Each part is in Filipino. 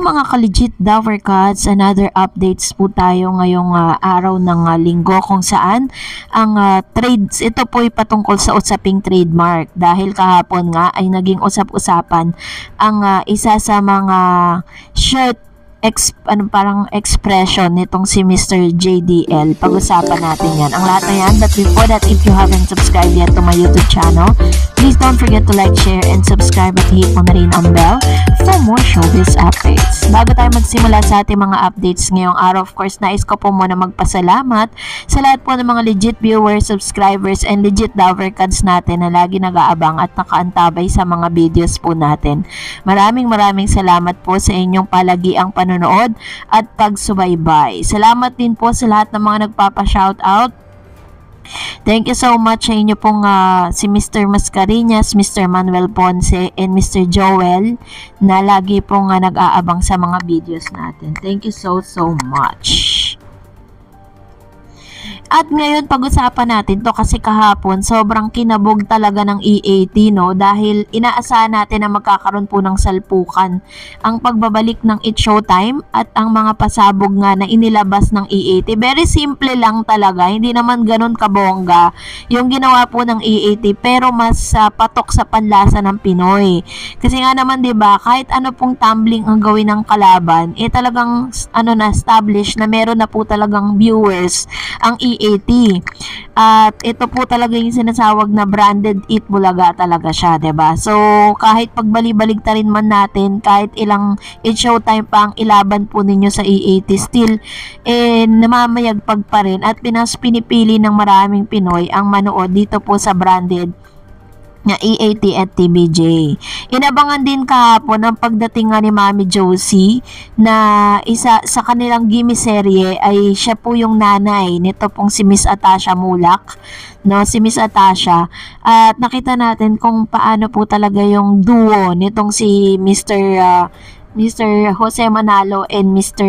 mga ka-legit Dover Cats, another updates po tayo ngayong araw ng linggo kung saan ang trades, ito po ay patungkol sa usaping trademark dahil kahapon nga ay naging usap-usapan ang isa sa mga shirt parang expression nitong si Mr. JDL. Pag-usapan natin yan. Ang lahat na yan. But before that, if you haven't subscribed yet to my YouTube channel, please don't forget to like, share, and subscribe at hit mo na rin ang bell for more showbiz updates. Bago tayo magsimula sa ating mga updates ngayong araw, of course, nais ko po muna magpasalamat sa lahat po ng mga legit viewers, subscribers, and legit Dover Cats natin na lagi nag-aabang at nakaantabay sa mga videos po natin. Maraming salamat po sa inyong palagiang panonood at pagsubaybay. Salamat din po sa lahat ng mga nagpapa-shoutout. Thank you so much sa inyo pong si Mr. Mascareñas, Mr. Manuel Ponce, and Mr. Joel na lagi pong nag-aabang sa mga videos natin. Thank you so much. At ngayon pag-usapan natin to kasi kahapon sobrang kinabog talaga ng EAT, no, dahil inaasahan natin na magkakaroon po ng salpukan ang pagbabalik ng It's Showtime at ang mga pasabog nga na inilabas ng EAT. Very simple lang talaga, hindi naman ganun kabongga yung ginawa po ng EAT, pero mas patok sa panlasa ng Pinoy. Kasi nga naman 'di ba, kahit ano pong tumbling ang gawin ng kalaban, talagang na establish na meron na po talagang viewers ang EAT. At ito po talaga yung sinasawag na branded Eat Bulaga talaga siya, 'di ba? So kahit pagbali-baligtarin man natin, kahit ilang It's Showtime pa ang ilaban po ninyo sa EAT, still namamayagpag pa rin at pinipili ng maraming Pinoy ang manood dito po sa branded na EAT at TVJ. Inabangan din kahapon ang pagdating nga ni Mami Josie na isa sa kanilang gimme serye ay siya po yung nanay nito pong si Miss Atasha Mulak, no, si Miss Atasha, at nakita natin kung paano po talaga yung duo nitong si Mr. Jose Manalo and Mr.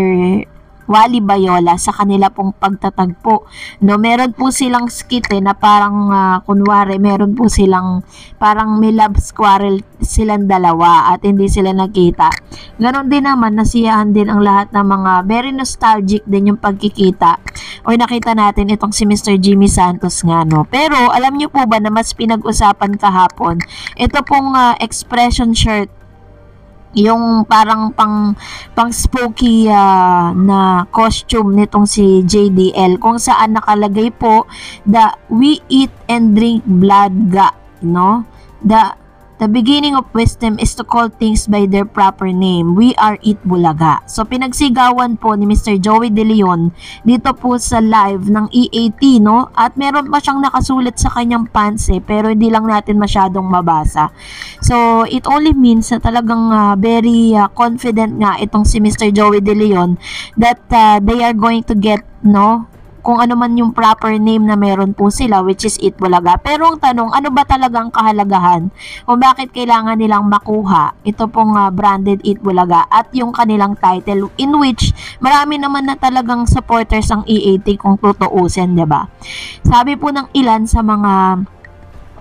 Wally Bayola sa kanila pong pagtatagpo, no. Meron po silang skit na parang kunwari meron po silang parang may love quarrel silang dalawa at hindi sila nakita. Ganon din naman, nasiyahan din ang lahat ng mga very nostalgic din yung pagkikita o nakita natin itong si Mr. Jimmy Santos nga, no. Pero alam niyo po ba na mas pinag-usapan kahapon ito pong expression shirt, yung parang pang spooky na costume nitong si JDL, kung saan nakalagay po we eat and drink blood ga, no, the beginning of wisdom is to call things by their proper name. We are Eat Bulaga. So pinagsigawan po ni Mr. Joey De Leon dito po sa live ng EAT, no, at meron pa siyang nakasulat sa kanyang pants pero hindi lang natin masyadong mabasa. So it only means na talagang very confident nga itong si Mr. Joey De Leon that they are going to get, no, kung ano man yung proper name na meron po sila, which is Eat Bulaga. Pero ang tanong, ano ba talagang kahalagahan o bakit kailangan nilang makuha ito pong branded Eat Bulaga at yung kanilang title, in which marami naman na talagang supporters ang EAT kung tutuusin, diba? Sabi po ng ilan sa mga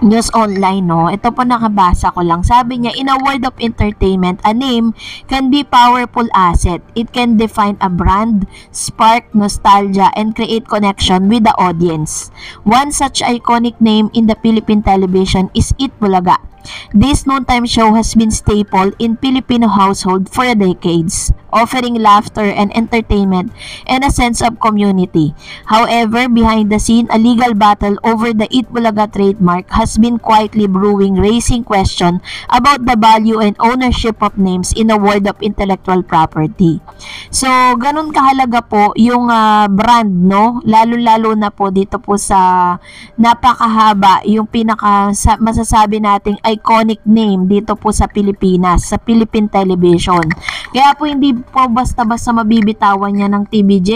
news online, no, ito po nakabasa ko lang. Sabi niya, in a world of entertainment, a name can be powerful asset. It can define a brand, spark nostalgia, and create connection with the audience. One such iconic name in the Philippine television is Eat Bulaga. This noontime show has been staple in Filipino household for decades, offering laughter and entertainment and a sense of community. However, behind the scene, a legal battle over the Eat Bulaga trademark has been quietly brewing, raising question about the value and ownership of names in a world of intellectual property. So, ganun kahalaga po yung brand, no? Lalo-lalo na po dito po sa napakahaba, yung masasabi nating iconic name dito po sa Pilipinas, sa Philippine television. Kaya po hindi po basta-basta mabibitawan niya ng TVJ.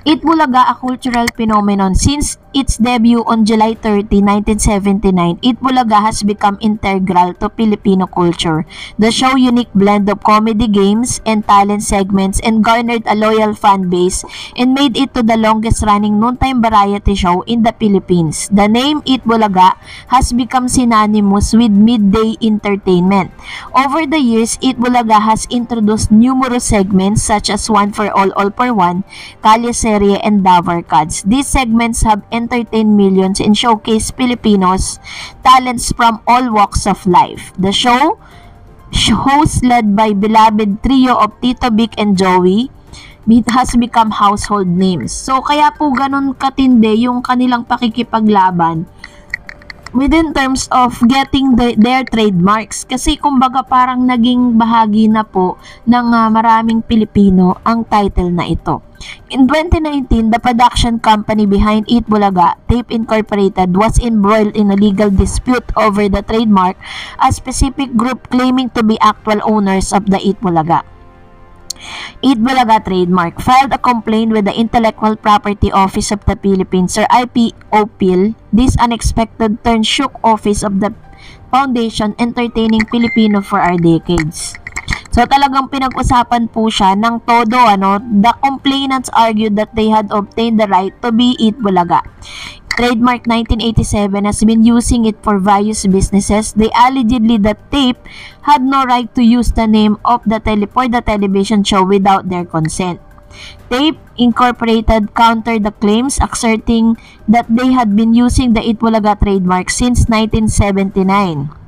Eat Bulaga, a cultural phenomenon since its debut on July 30, 1979, Eat Bulaga has become integral to Filipino culture. The show unique blend of comedy, games, and talent segments and garnered a loyal fan base and made it to the longest-running noontime variety show in the Philippines. The name Eat Bulaga has become synonymous with midday entertainment. Over the years, Eat Bulaga has introduced numerous segments such as One for All for One, Kalye Serye, and Davar Cards. These segments have entertained millions and showcase Filipinos talents from all walks of life. The show, host led by beloved trio of Tito Vic and Joey, has become household names. So kaya po ganun katindi yung kanilang pakikipaglaban within terms of getting their trademarks. Kasi kumbaga parang naging bahagi na po ng maraming Pilipino ang title na ito. In 2019, the production company behind Eat Bulaga, Tape Incorporated, was embroiled in a legal dispute over the trademark, a specific group claiming to be actual owners of the Eat Bulaga. Eat Bulaga trademark filed a complaint with the Intellectual Property Office of the Philippines or IPOPIL. This unexpected turn shook office of the foundation entertaining Filipino for our decades. So talagang pinag-usapan po siya ng todo, the complainants argued that they had obtained the right to be Eat Bulaga. Trademark 1987 has been using it for various businesses. They allegedly that Tape had no right to use the name of the television show without their consent. Tape Incorporated countered the claims, asserting that they had been using the Eat Bulaga trademark since 1979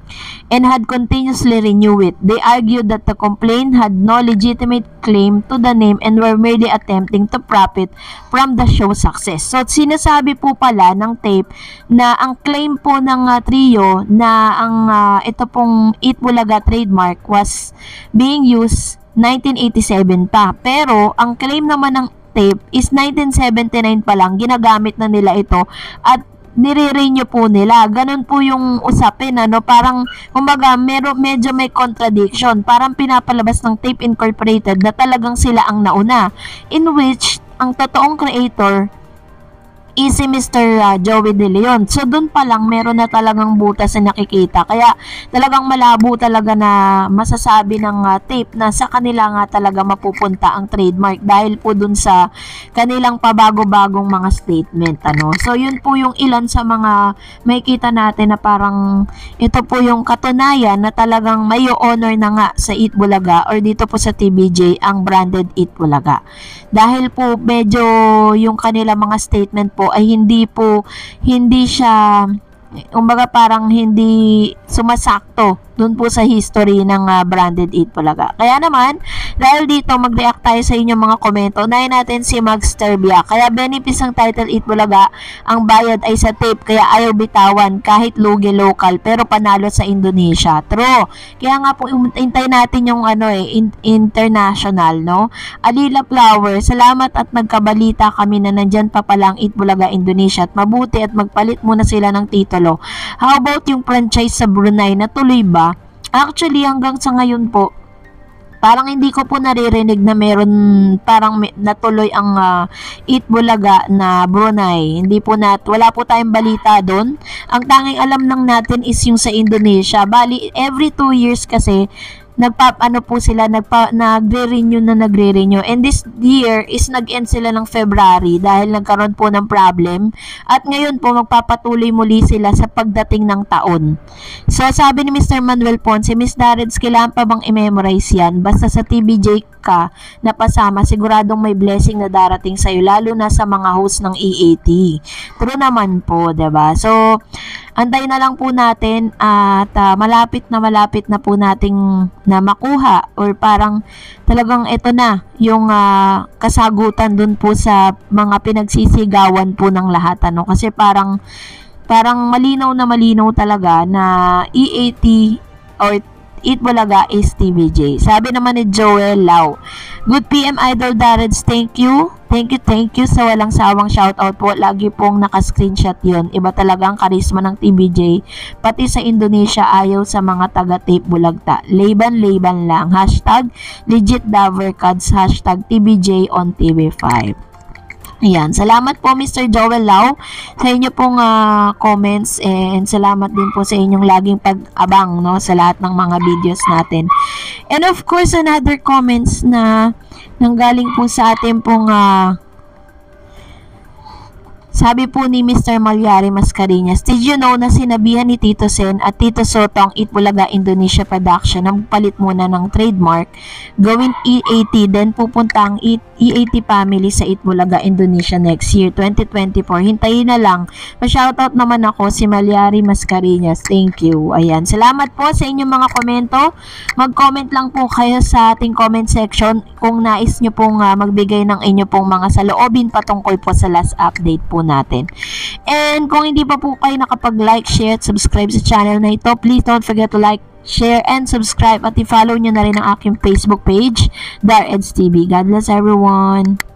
and had continuously renewed it. They argued that the complaint had no legitimate claim to the name and were merely attempting to profit from the show's success. So, sinasabi po pala ng Tape na ang claim po ng trio na ang ito pong Eat Bulaga trademark was being used 1987 pa. Pero, ang claim naman ng Tape is 1979 pa lang, ginagamit na nila ito at nire-renew po nila. Ganun po yung usapin, parang kumbaga medyo may contradiction. Parang pinapalabas ng Tape Incorporated na talagang sila ang nauna, in which ang totoong creator is si Mr. Joey De Leon. So, dun pa lang, meron na talagang butas na nakikita. Kaya, talagang malabo talaga na masasabi ng Tape na sa kanila nga talaga mapupunta ang trademark dahil po dun sa kanilang pabago-bagong mga statement. So, yun po yung ilan sa mga makikita natin na parang ito po yung katunayan na talagang may honor na nga sa Eat Bulaga or dito po sa TVJ ang branded Eat Bulaga. Dahil po medyo yung kanila mga statement po ay hindi siya kumbaga parang hindi sumasakto dun po sa history ng branded Eat Bulaga. Kaya naman, dahil dito mag-react tayo sa inyong mga komento. Unahin natin si Max Terbia. Kaya benefits ng title Eat Bulaga, ang bayad ay sa Tape kaya ayaw bitawan kahit lugi local pero panalo sa Indonesia. True. Kaya nga po hintay natin yung international, Alila Flower, salamat at nagkabalita kami na nandyan pa palang Eat Bulaga Indonesia at mabuti at magpalit muna sila ng titulo. How about yung franchise sa Brunei, natuloy ba? Actually, hanggang sa ngayon po, parang hindi ko po naririnig na meron parang natuloy ang Eat Bulaga na Brunei. Wala po tayong balita doon. Ang tanging alam lang natin is yung sa Indonesia. Bali, every 2 years kasi, nagre-renew. And this year is nag-end sila ng February dahil nagkaroon po ng problem. At ngayon po magpapatuloy muli sila sa pagdating ng taon. So sabi ni Mr. Manuel Ponce, Miss Darreds, kailangan pa bang i-memorize yan? Basta sa TVJ ka napasama, siguradong may blessing na darating sa'yo, lalo na sa mga host ng EAT. True naman po, diba? So, antay na lang po natin at malapit na po nating na makuha or parang talagang ito na yung kasagutan dun po sa mga pinagsisigawan po ng lahat. Kasi parang malinaw talaga na EAT or Eat Bulaga is TVJ. Sabi naman ni Joel Lau, good PM Idol Darreds, thank you sa walang sawang shoutout po. Lagi pong naka-screenshot yun. Iba talaga ang karisma ng TVJ. Pati sa Indonesia ayaw sa mga taga-Tape Bulagta. Laban lang. Hashtag legit Davercads. Hashtag TVJ on TV5. Ayan, salamat po Mr. Joel Lau sa inyo pong comments, and salamat din po sa inyong laging pag-abang, no, sa lahat ng mga videos natin. And of course, another comments na nanggaling po sa atin pong sabi po ni Mr. Malyari Mascareñas, did you know na sinabihan ni Tito Sen at Tito Soto ang Itbulaga Indonesia Production na magpalit muna ng trademark, gawin EAT, then pupunta ang EAT family sa Itbulaga Indonesia next year, 2024. Hintayin na lang. Pa-shoutout naman ako, si Malyari Mascareñas. Thank you. Ayan. Salamat po sa inyong mga komento. Mag-comment lang po kayo sa ating comment section kung nais nyo pong magbigay ng inyo pong mga saloobin patungkol po sa last update po natin. And kung hindi pa po kayo nakapag-like, share, at subscribe sa channel na ito, please don't forget to like, share, and subscribe, at i-follow nyo na rin ang aking Facebook page, Dar Eds TV. God bless everyone!